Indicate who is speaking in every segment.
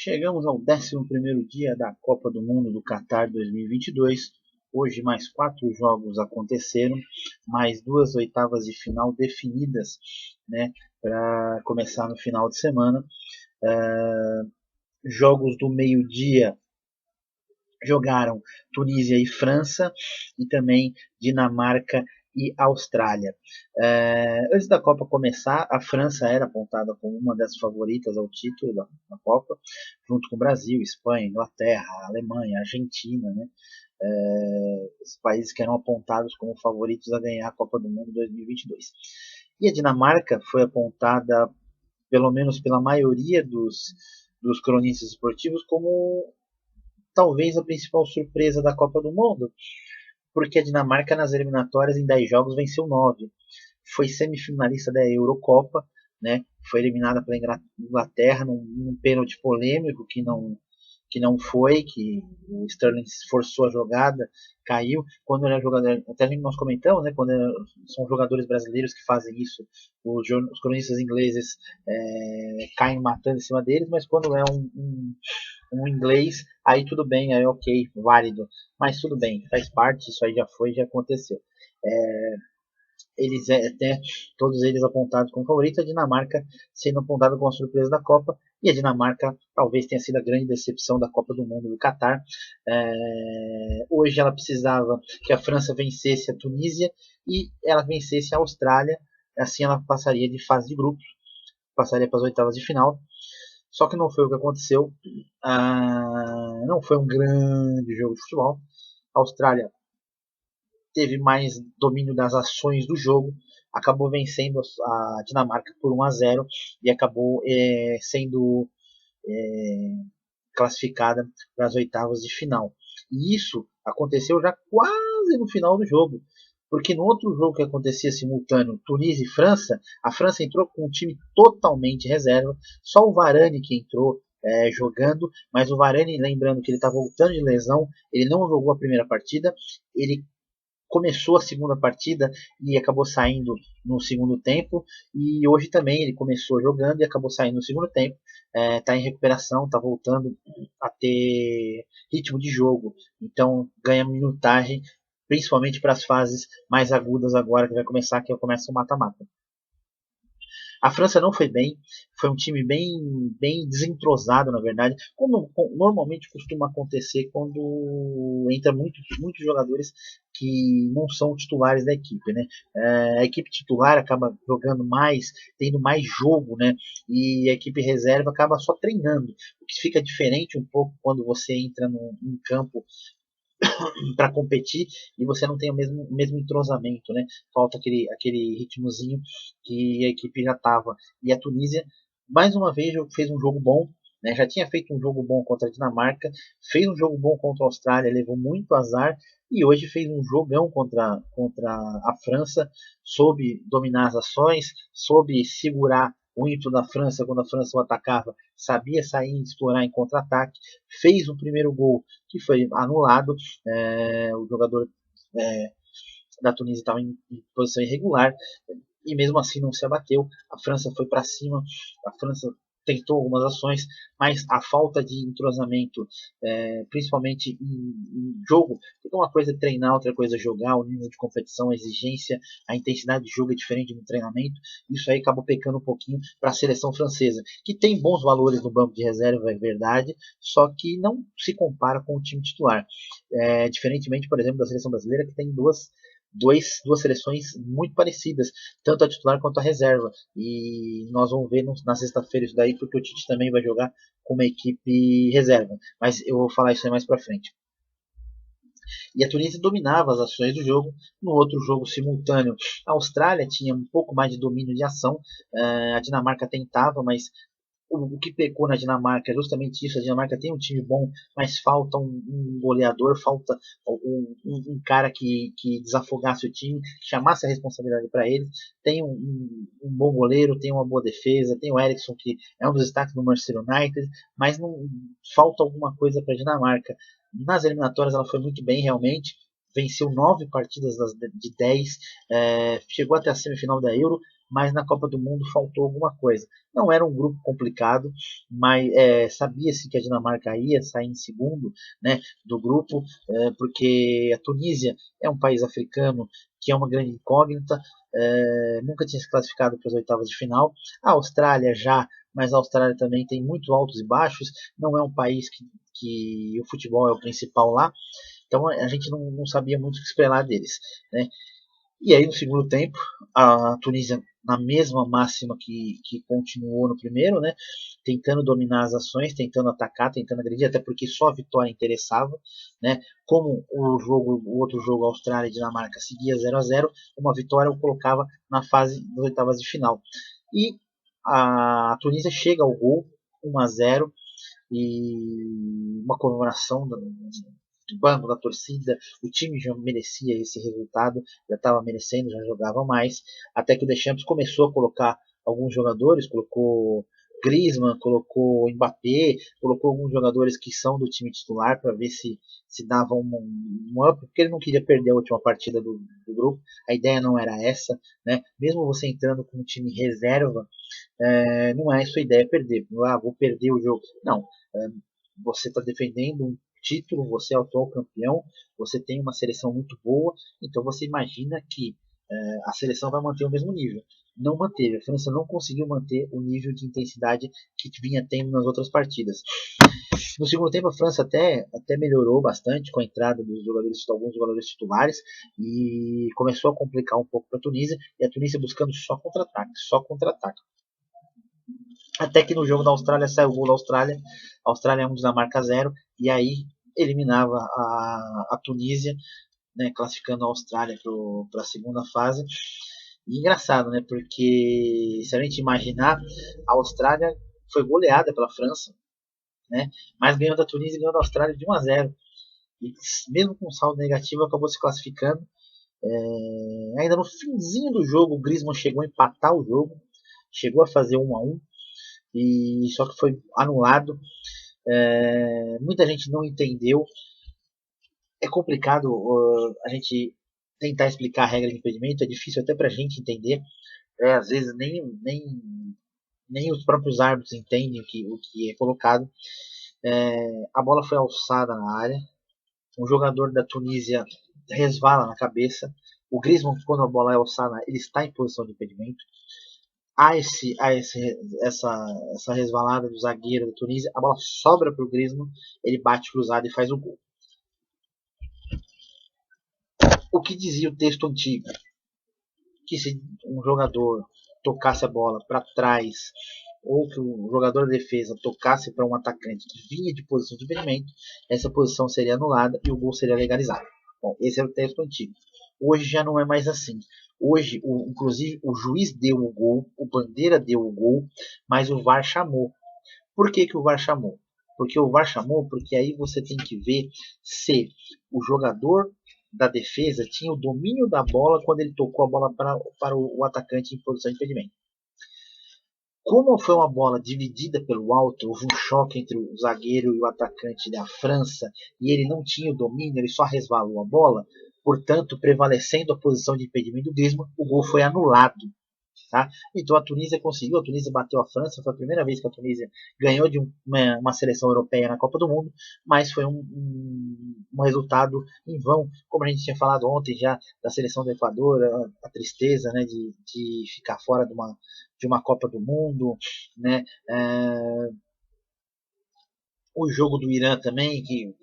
Speaker 1: Chegamos ao 11º dia da Copa do Mundo do Catar 2022. Hoje mais 4 jogos aconteceram, mais 2 oitavas de final definidas, né, para começar no final de semana. Jogos do meio-dia jogaram Tunísia e França e também Dinamarca e Austrália. Antes da Copa começar, a França era apontada como uma das favoritas ao título da Copa, junto com o Brasil, Espanha, Inglaterra, Alemanha, Argentina, né? Os países que eram apontados como favoritos a ganhar a Copa do Mundo 2022. E a Dinamarca foi apontada, pelo menos pela maioria dos cronistas esportivos, como talvez a principal surpresa da Copa do Mundo, porque a Dinamarca nas eliminatórias em 10 jogos venceu 9. Foi semifinalista da Eurocopa, né? Foi eliminada pela Inglaterra num pênalti polêmico que não foi, que o Sterling forçou a jogada, caiu. Quando era jogador, até nós comentamos, né, quando são jogadores brasileiros que fazem isso, os cronistas ingleses caem matando em cima deles, mas quando é um inglês, aí tudo bem, aí ok, válido, mas tudo bem, faz parte, isso aí já foi, já aconteceu. Eles até todos eles apontados como favoritos, a Dinamarca sendo apontada como a surpresa da Copa, e a Dinamarca talvez tenha sido a grande decepção da Copa do Mundo do Catar. Hoje ela precisava que a França vencesse a Tunísia e ela vencesse a Austrália, assim ela passaria de fase de grupos, passaria para as oitavas de final. Só que não foi o que aconteceu. Não foi um grande jogo de futebol. A Austrália teve mais domínio das ações do jogo, acabou vencendo a Dinamarca por 1-0 e acabou sendo classificada para as oitavas de final. E isso aconteceu já quase no final do jogo, porque no outro jogo que acontecia simultâneo, Tunísia e França, a França entrou com um time totalmente reserva, só o Varane que entrou jogando, mas o Varane, lembrando que ele está voltando de lesão, ele não jogou a primeira partida, ele começou a segunda partida e acabou saindo no segundo tempo, e hoje também ele começou jogando e acabou saindo no segundo tempo, está em recuperação, está voltando a ter ritmo de jogo, então ganha minutagem, principalmente para as fases mais agudas agora que vai começar, que começa o mata-mata. A França não foi bem, foi um time bem desentrosado, na verdade, como normalmente costuma acontecer quando entra muitos jogadores que não são titulares da equipe, né? A equipe titular acaba jogando mais, tendo mais jogo, né? E a equipe reserva acaba só treinando, o que fica diferente um pouco quando você entra num campo para competir e você não tem o mesmo entrosamento, né? Falta aquele ritmozinho que a equipe já estava. E a Tunísia, mais uma vez, fez um jogo bom, né? Já tinha feito um jogo bom contra a Dinamarca, fez um jogo bom contra a Austrália, levou muito azar e hoje fez um jogão contra a França, soube dominar as ações, soube segurar o ímpeto da França quando a França o atacava, sabia sair e explorar em contra-ataque, fez o primeiro gol que foi anulado, o jogador da Tunísia estava em posição irregular e mesmo assim não se abateu. A França foi para cima, a França tentou algumas ações, mas a falta de entrosamento, principalmente em jogo, porque uma coisa é treinar, outra coisa é jogar, o nível de competição, a exigência, a intensidade de jogo é diferente no treinamento, isso aí acabou pecando um pouquinho para a seleção francesa, que tem bons valores no banco de reserva, é verdade, só que não se compara com o time titular, diferentemente, por exemplo, da seleção brasileira, que tem duas seleções muito parecidas, tanto a titular quanto a reserva. E nós vamos ver na sexta-feira isso daí, porque o Tite também vai jogar com uma equipe reserva. Mas eu vou falar isso aí mais pra frente. E a Tunísia dominava as ações do jogo. No outro jogo simultâneo, a Austrália tinha um pouco mais de domínio de ação. A Dinamarca tentava, mas o que pecou na Dinamarca é justamente isso. A Dinamarca tem um time bom, mas falta um goleador, falta um cara que desafogasse o time, chamasse a responsabilidade para ele. Tem um bom goleiro, tem uma boa defesa, tem o Eriksen, que é um dos destaques do Manchester United, mas não falta alguma coisa para a Dinamarca. Nas eliminatórias ela foi muito bem, realmente. Venceu 9 partidas de 10, chegou até a semifinal da Euro, mas na Copa do Mundo faltou alguma coisa. Não era um grupo complicado, mas sabia-se que a Dinamarca ia sair em segundo, né, do grupo, porque a Tunísia é um país africano que é uma grande incógnita, nunca tinha se classificado para as oitavas de final. A Austrália já, mas a Austrália também tem muitos altos e baixos, não é um país que o futebol é o principal lá, então a gente não sabia muito o que esperar deles, né? E aí no segundo tempo, a Tunísia na mesma máxima que continuou no primeiro, né? Tentando dominar as ações, tentando atacar, tentando agredir, até porque só a vitória interessava, né? Como o outro jogo, Austrália e Dinamarca, seguia 0-0, uma vitória o colocava na fase das oitavas de final. E a Tunísia chega ao gol, 1-0, e uma comemoração do banco, da torcida, o time já merecia esse resultado, já estava merecendo, já jogava mais, até que o Deschamps começou a colocar alguns jogadores, colocou Griezmann, colocou Mbappé, colocou alguns jogadores que são do time titular para ver se dava um up, porque ele não queria perder a última partida do grupo, a ideia não era essa, né? Mesmo você entrando com um time reserva, não é a sua ideia perder, vou perder o jogo, não, você está defendendo um título, você é o atual campeão, você tem uma seleção muito boa, então você imagina que a seleção vai manter o mesmo nível. Não manteve, a França não conseguiu manter o nível de intensidade que vinha tendo nas outras partidas. No segundo tempo, a França até melhorou bastante com a entrada dos jogadores, alguns jogadores titulares, e começou a complicar um pouco para a Tunísia, e a Tunísia buscando só contra-ataque, só contra-ataque. Até que no jogo da Austrália saiu o gol da Austrália, a Austrália 1, Dinamarca 0, e aí eliminava a Tunísia, né, classificando a Austrália para a segunda fase. E engraçado, né, porque se a gente imaginar, a Austrália foi goleada pela França, né, mas ganhou da Tunísia e ganhou da Austrália de 1-0. E mesmo com saldo negativo, acabou se classificando. Ainda no finzinho do jogo, o Griezmann chegou a empatar o jogo, chegou a fazer 1-1, e só que foi anulado. Muita gente não entendeu. É complicado a gente tentar explicar a regra de impedimento, é difícil até para a gente entender. Às vezes nem os próprios árbitros entendem o que é colocado. A bola foi alçada na área, um jogador da Tunísia resvala na cabeça. O Griezmann, quando a bola é alçada, ele está em posição de impedimento. Há essa resvalada do zagueiro da Tunísia, a bola sobra para o Griezmann, ele bate cruzado e faz o gol. O que dizia o texto antigo? Que se um jogador tocasse a bola para trás, ou que o jogador da defesa tocasse para um atacante que vinha de posição de impedimento, essa posição seria anulada e o gol seria legalizado. Bom, esse era o texto antigo. Hoje já não é mais assim. Hoje, inclusive, o juiz deu o gol, o Bandeira deu o gol, mas o VAR chamou. Por que o VAR chamou? Porque o VAR chamou porque aí você tem que ver se o jogador da defesa tinha o domínio da bola quando ele tocou a bola para o atacante em posição de impedimento. Como foi uma bola dividida pelo alto, houve um choque entre o zagueiro e o atacante da França, e ele não tinha o domínio, ele só resvalou a bola, portanto, prevalecendo a posição de impedimento do Griezmann, o gol foi anulado. Tá? Então a Tunísia conseguiu, a Tunísia bateu a França, foi a primeira vez que a Tunísia ganhou de uma seleção europeia na Copa do Mundo, mas foi um resultado em vão, como a gente tinha falado ontem já da seleção do Equador, a tristeza, né, de ficar fora de uma Copa do Mundo, né, o jogo do Irã também, que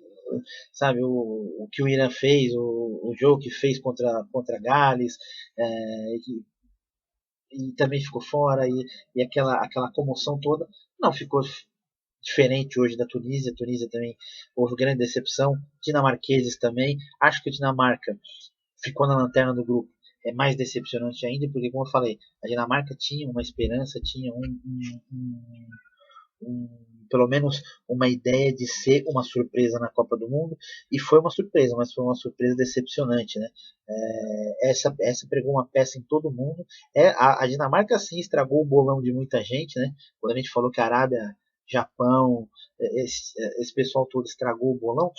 Speaker 1: sabe o que o Irã fez, o jogo que fez contra Gales, e também ficou fora, e aquela comoção toda, não ficou diferente hoje da Tunísia. A Tunísia também houve grande decepção, dinamarqueses também. Acho que a Dinamarca ficou na lanterna do grupo, é mais decepcionante ainda, porque, como eu falei, a Dinamarca tinha uma esperança, tinha pelo menos uma ideia de ser uma surpresa na Copa do Mundo, e foi uma surpresa, mas foi uma surpresa decepcionante, né? Essa pregou uma peça em todo mundo. A Dinamarca sim estragou o bolão de muita gente, né? Quando a gente falou que a Arábia, Japão, esse pessoal todo estragou o bolão,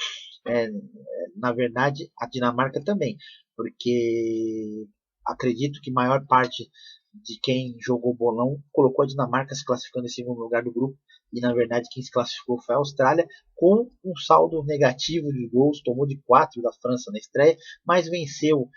Speaker 1: na verdade a Dinamarca também, porque acredito que maior parte de quem jogou bolão, colocou a Dinamarca se classificando em segundo lugar do grupo, e na verdade quem se classificou foi a Austrália, com um saldo negativo de gols, tomou de 4 da França na estreia, mas venceu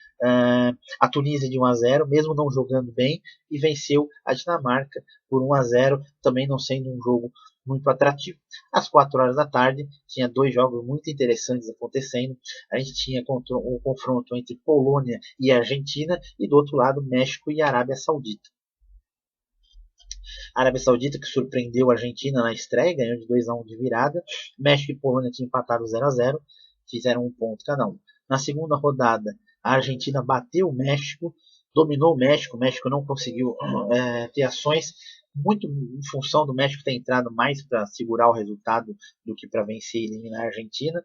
Speaker 1: a Tunísia de 1-0, mesmo não jogando bem, e venceu a Dinamarca por 1-0, também não sendo um jogo muito atrativo. Às 4 horas da tarde, tinha dois jogos muito interessantes acontecendo. A gente tinha um confronto entre Polônia e Argentina, e do outro lado, México e Arábia Saudita. A Arábia Saudita, que surpreendeu a Argentina na estreia, ganhou de 2-1 de virada. México e Polônia tinham empatado 0-0, fizeram um ponto cada um. Na segunda rodada, a Argentina bateu o México, dominou o México não conseguiu ter ações, muito em função do México ter entrado mais para segurar o resultado do que para vencer e eliminar a Argentina.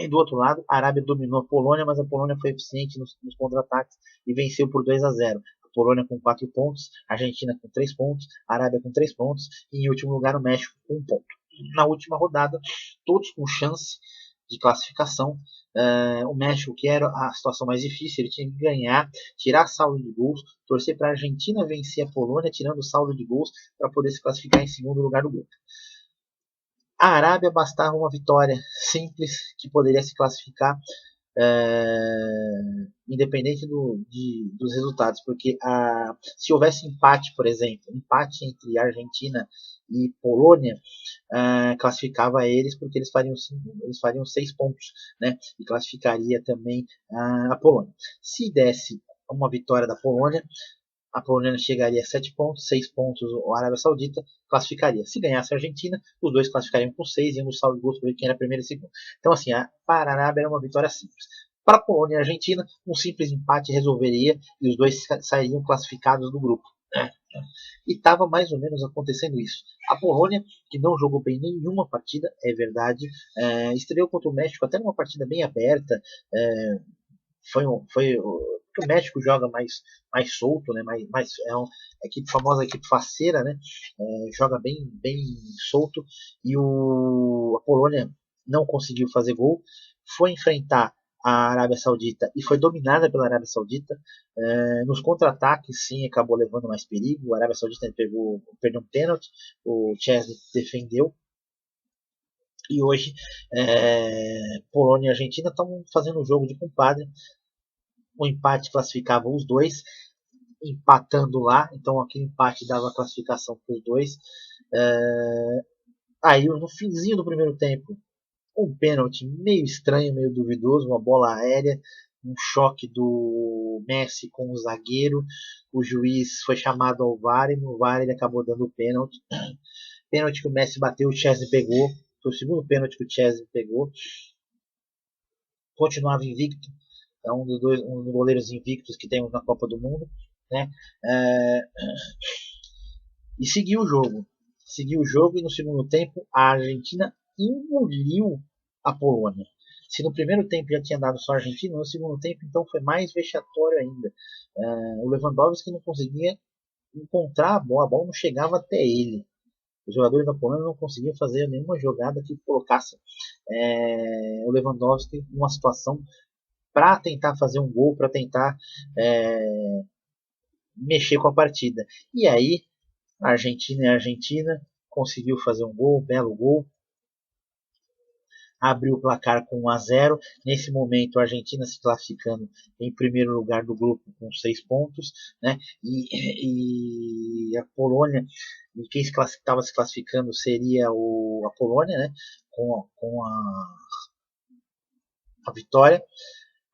Speaker 1: E do outro lado, a Arábia dominou a Polônia, mas a Polônia foi eficiente nos contra-ataques e venceu por 2-0. A Polônia com 4 pontos, a Argentina com 3 pontos, a Arábia com 3 pontos e em último lugar o México com 1 ponto. Na última rodada, todos com chance de classificação. O México, que era a situação mais difícil, ele tinha que ganhar, tirar saldo de gols, torcer para a Argentina vencer a Polônia, tirando o saldo de gols para poder se classificar em segundo lugar do grupo. A Arábia bastava uma vitória simples que poderia se classificar independente dos resultados, porque se houvesse empate, por exemplo, empate entre Argentina e Polônia, classificava eles, porque eles fariam 6 pontos, né? E classificaria também a Polônia. Se desse uma vitória da Polônia, a Polônia chegaria a 7 pontos, 6 pontos a Arábia Saudita classificaria. Se ganhasse a Argentina, os dois classificariam com 6 e no saldo de gols para ver quem era primeiro e segundo. Então, assim, para a Arábia era uma vitória simples. Para a Polônia e a Argentina, um simples empate resolveria e os dois sairiam classificados do grupo. E estava mais ou menos acontecendo isso. A Polônia, que não jogou bem nenhuma partida, é verdade, estreou contra o México até numa partida bem aberta. Porque o México joga mais solto, né? É uma famosa equipe faceira, né? Joga bem solto, e a Polônia não conseguiu fazer gol, foi enfrentar a Arábia Saudita e foi dominada pela Arábia Saudita. Nos contra-ataques, sim, acabou levando mais perigo. A Arábia Saudita perdeu um pênalti, o Chesney defendeu. E hoje, Polônia e Argentina estão fazendo um jogo de compadre. O empate classificava os dois, empatando lá. Então, aquele empate dava classificação para os dois. Aí, no finzinho do primeiro tempo, um pênalti meio estranho, meio duvidoso, uma bola aérea, um choque do Messi com o zagueiro. O juiz foi chamado ao VAR e no VAR ele acabou dando o pênalti. Pênalti que o Messi bateu, o Chesney pegou. Foi o segundo pênalti que o Chesney pegou. Continuava invicto. É um dos goleiros invictos que temos na Copa do Mundo, né? E seguiu o jogo e no segundo tempo a Argentina engoliu a Polônia. Se no primeiro tempo já tinha dado só a Argentina, no segundo tempo então foi mais vexatório ainda. O Lewandowski não conseguia encontrar a bola não chegava até ele. Os jogadores da Polônia não conseguiam fazer nenhuma jogada que colocasse o Lewandowski numa situação para tentar fazer um gol, para tentar mexer com a partida. E aí, a Argentina conseguiu fazer um gol, um belo gol, abriu o placar com 1-0. Nesse momento, a Argentina se classificando em primeiro lugar do grupo com 6 pontos, né? E a Polônia, e quem estava se classificando seria a Polônia, né? Com a vitória.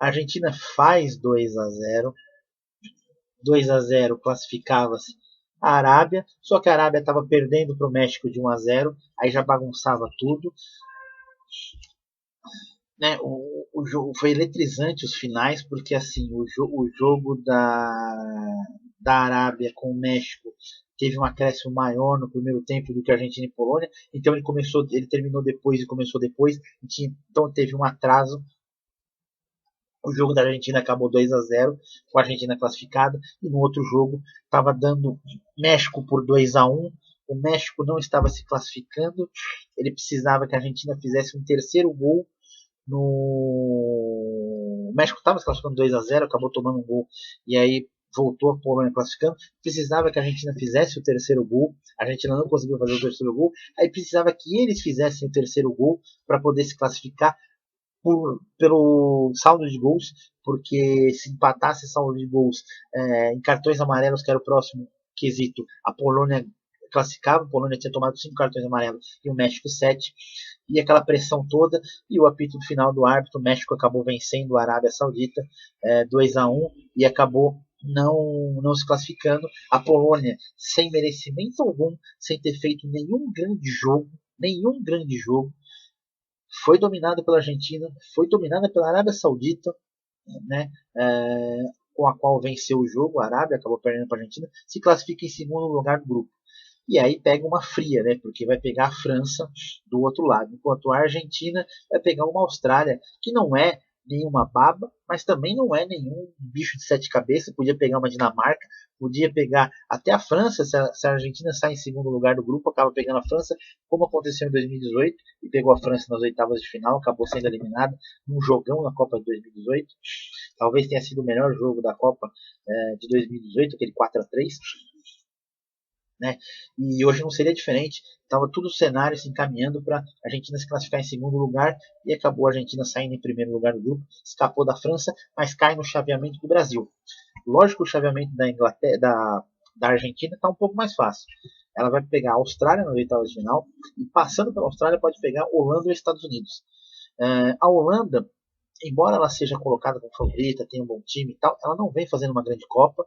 Speaker 1: A Argentina faz 2-0. 2-0 classificava-se a Arábia, só que a Arábia estava perdendo para o México de 1-0, aí já bagunçava tudo. Né, o jogo foi eletrizante, os finais, porque assim o jogo da Arábia com o México teve um acréscimo maior no primeiro tempo do que a Argentina e Polônia, então ele terminou depois e começou depois, então teve um atraso. O jogo da Argentina acabou 2-0, com a Argentina classificada, e no outro jogo estava dando México por 2-1. O México não estava se classificando, ele precisava que a Argentina fizesse um terceiro gol. O México estava se classificando 2-0, acabou tomando um gol, e aí voltou a Polônia classificando, precisava que a Argentina fizesse o terceiro gol, a Argentina não conseguiu fazer o terceiro gol, aí precisava que eles fizessem o terceiro gol para poder se classificar pelo saldo de gols, porque se empatasse saldo de gols em cartões amarelos, que era o próximo quesito, a Polônia classificava, a Polônia tinha tomado 5 cartões amarelos e o México 7, e aquela pressão toda, e o apito final do árbitro, o México acabou vencendo a Arábia Saudita 2-1 e acabou não se classificando. A Polônia, sem merecimento algum, sem ter feito nenhum grande jogo, foi dominada pela Argentina, foi dominada pela Arábia Saudita, né, com a qual venceu o jogo. A Arábia acabou perdendo para a Argentina, se classifica em segundo lugar do grupo. E aí pega uma fria, né, porque vai pegar a França do outro lado, enquanto a Argentina vai pegar uma Austrália, que não é nenhuma baba, mas também não é nenhum bicho de 7 cabeças. Podia pegar uma Dinamarca, podia pegar até a França, se a Argentina sai em segundo lugar do grupo, acaba pegando a França, como aconteceu em 2018, e pegou a França nas oitavas de final, acabou sendo eliminada num jogão na Copa de 2018. Talvez tenha sido o melhor jogo da Copa de 2018, aquele 4-3. Né? E hoje não seria diferente, estava tudo o cenário se encaminhando para a Argentina se classificar em segundo lugar, e acabou a Argentina saindo em primeiro lugar do grupo, escapou da França, mas cai no chaveamento do Brasil. Lógico que o chaveamento da Inglaterra, da Argentina está um pouco mais fácil. Ela vai pegar a Austrália na oitava de final, e passando pela Austrália pode pegar Holanda ou Estados Unidos. A Holanda, embora ela seja colocada como favorita, tenha um bom time e tal, ela não vem fazendo uma grande Copa,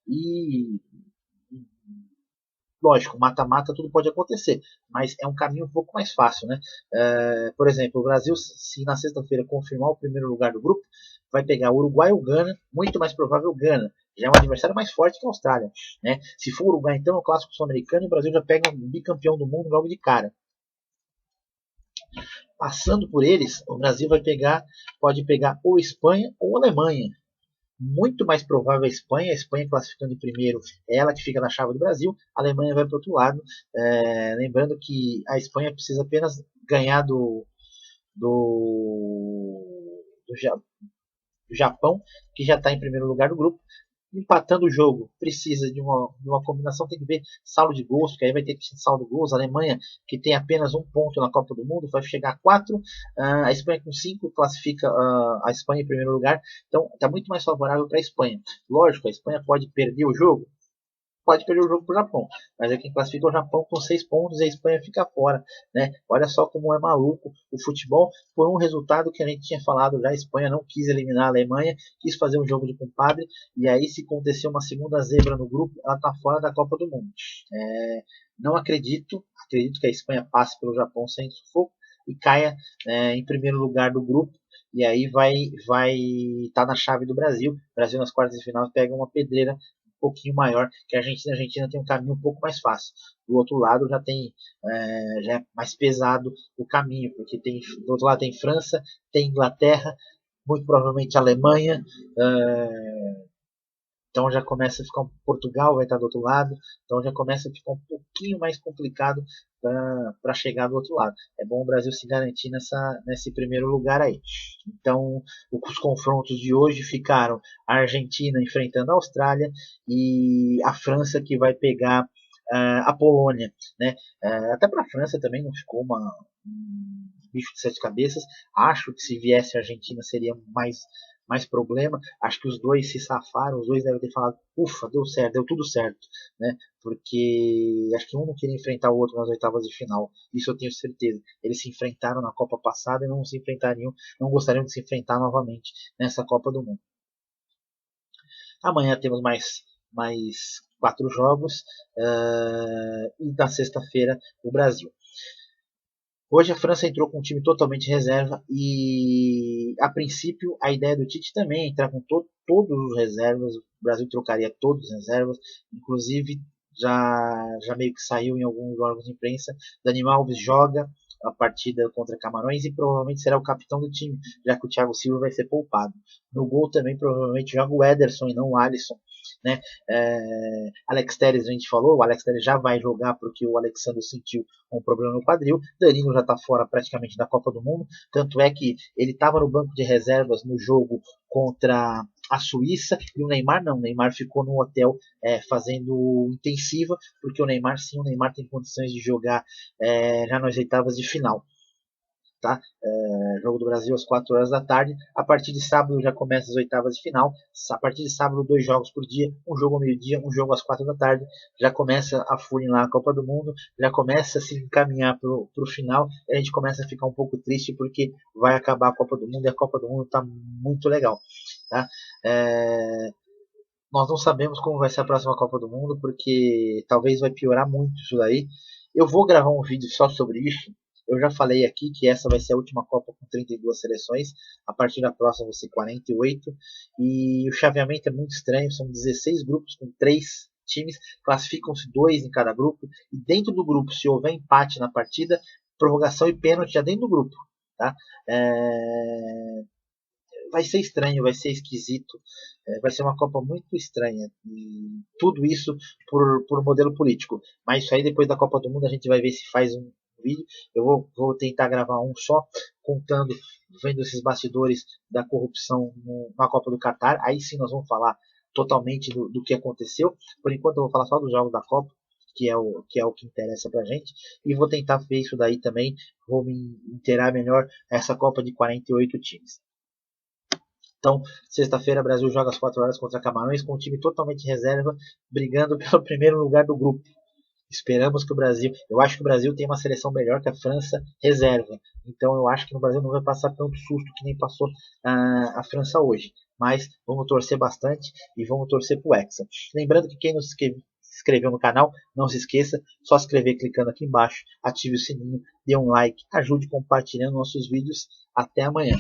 Speaker 1: e lógico, mata-mata tudo pode acontecer, mas é um caminho um pouco mais fácil, né? Por exemplo, o Brasil, se na sexta-feira confirmar o primeiro lugar do grupo, vai pegar o Uruguai ou Gana, muito mais provável o Gana, já é um adversário mais forte que a Austrália, né? Se for o Uruguai, então, é o clássico sul-americano, e o Brasil já pega um bicampeão do mundo logo de cara. Passando por eles, o Brasil pode pegar ou Espanha ou Alemanha. Muito mais provável a Espanha classificando em primeiro, é ela que fica na chave do Brasil, a Alemanha vai para o outro lado. Lembrando que a Espanha precisa apenas ganhar do Japão, que já está em primeiro lugar do grupo. Empatando o jogo, precisa de uma combinação, tem que ver saldo de gols, porque aí vai ter que ter saldo de gols. A Alemanha, que tem apenas 1 ponto na Copa do Mundo, vai chegar a 4. A Espanha com 5 classifica a Espanha em primeiro lugar. Então está muito mais favorável para a Espanha. Lógico, a Espanha pode perder o jogo, pode perder o jogo para o Japão, mas é quem classifica o Japão com 6 pontos, e a Espanha fica fora, né? Olha só como é maluco o futebol, por um resultado que a gente tinha falado já. A Espanha não quis eliminar a Alemanha, quis fazer um jogo de compadre, e aí, se acontecer uma segunda zebra no grupo, ela está fora da Copa do Mundo. Não acredito que a Espanha passe pelo Japão sem sufoco e caia em primeiro lugar do grupo, e aí vai estar na chave do Brasil. O Brasil nas quartas de final pega uma pedreira um pouquinho maior que a Argentina. A Argentina tem um caminho um pouco mais fácil. Do outro lado já é mais pesado o caminho, porque do outro lado tem França, tem Inglaterra, muito provavelmente Alemanha, então já começa a ficar Portugal vai estar do outro lado, então já começa a ficar um pouquinho mais complicado para chegar do outro lado. É bom o Brasil se garantir nesse primeiro lugar aí. Então, os confrontos de hoje ficaram a Argentina enfrentando a Austrália e a França, que vai pegar a Polônia, né? Até para a França também não ficou um bicho de 7 cabeças. Acho que se viesse a Argentina seria mais problema. Acho que os dois se safaram, os dois devem ter falado, ufa, deu certo, deu tudo certo, né? Porque acho que um não queria enfrentar o outro nas oitavas de final, isso eu tenho certeza. Eles se enfrentaram na Copa passada e não gostariam de se enfrentar novamente nessa Copa do Mundo. Amanhã temos mais 4 jogos, e na sexta-feira o Brasil. Hoje a França entrou com um time totalmente reserva, e a princípio a ideia do Tite também é entrar com todos os reservas. O Brasil trocaria todos os reservas, inclusive já meio que saiu em alguns órgãos de imprensa. Dani Alves joga a partida contra Camarões e provavelmente será o capitão do time, já que o Thiago Silva vai ser poupado. No gol também provavelmente joga o Ederson e não o Alisson, né? Alex Telles, a gente falou, o Alex Telles já vai jogar porque o Alexandre sentiu um problema no quadril. Danilo já está fora praticamente da Copa do Mundo, tanto é que ele estava no banco de reservas no jogo contra a Suíça, e o Neymar não. O Neymar ficou no hotel fazendo intensiva, porque o Neymar sim, o Neymar tem condições de jogar já nas oitavas de final. Tá? Jogo do Brasil às 4 horas da tarde. A partir de sábado já começa as oitavas de final. A partir de sábado, 2 jogos por dia, um jogo ao meio-dia, um jogo às 4 da tarde. Já começa a funilar a Copa do Mundo, já começa a se encaminhar para o final. E a gente começa a ficar um pouco triste porque vai acabar a Copa do Mundo e a Copa do Mundo está muito legal. Tá? Nós não sabemos como vai ser a próxima Copa do Mundo, porque talvez vai piorar muito isso daí. Eu vou gravar um vídeo só sobre isso. Eu já falei aqui que essa vai ser a última Copa com 32 seleções. A partir da próxima vai ser 48. E o chaveamento é muito estranho. São 16 grupos com 3 times. Classificam-se 2 em cada grupo. E dentro do grupo, se houver empate na partida, prorrogação e pênalti já dentro do grupo. Tá? Vai ser estranho, vai ser esquisito, vai ser uma Copa muito estranha. E tudo isso por modelo político. Mas isso aí depois da Copa do Mundo a gente vai ver se faz um vídeo. Eu vou tentar gravar um só, contando, vendo esses bastidores da corrupção na Copa do Catar. Aí sim nós vamos falar totalmente do que aconteceu. Por enquanto eu vou falar só dos jogos da Copa, que é o que interessa pra gente, e vou tentar ver isso daí também. Vou me inteirar melhor essa Copa de 48 times. Então, sexta-feira, o Brasil joga às 4 horas contra Camarões com um time totalmente reserva, brigando pelo primeiro lugar do grupo. Esperamos que o Brasil... Eu acho que o Brasil tem uma seleção melhor que a França reserva. Então, eu acho que no Brasil não vai passar tanto susto que nem passou a França hoje. Mas vamos torcer bastante e vamos torcer pro Hexa. Lembrando que quem não se inscreveu no canal, não se esqueça, só se inscrever clicando aqui embaixo, ative o sininho, dê um like, ajude compartilhando nossos vídeos. Até amanhã.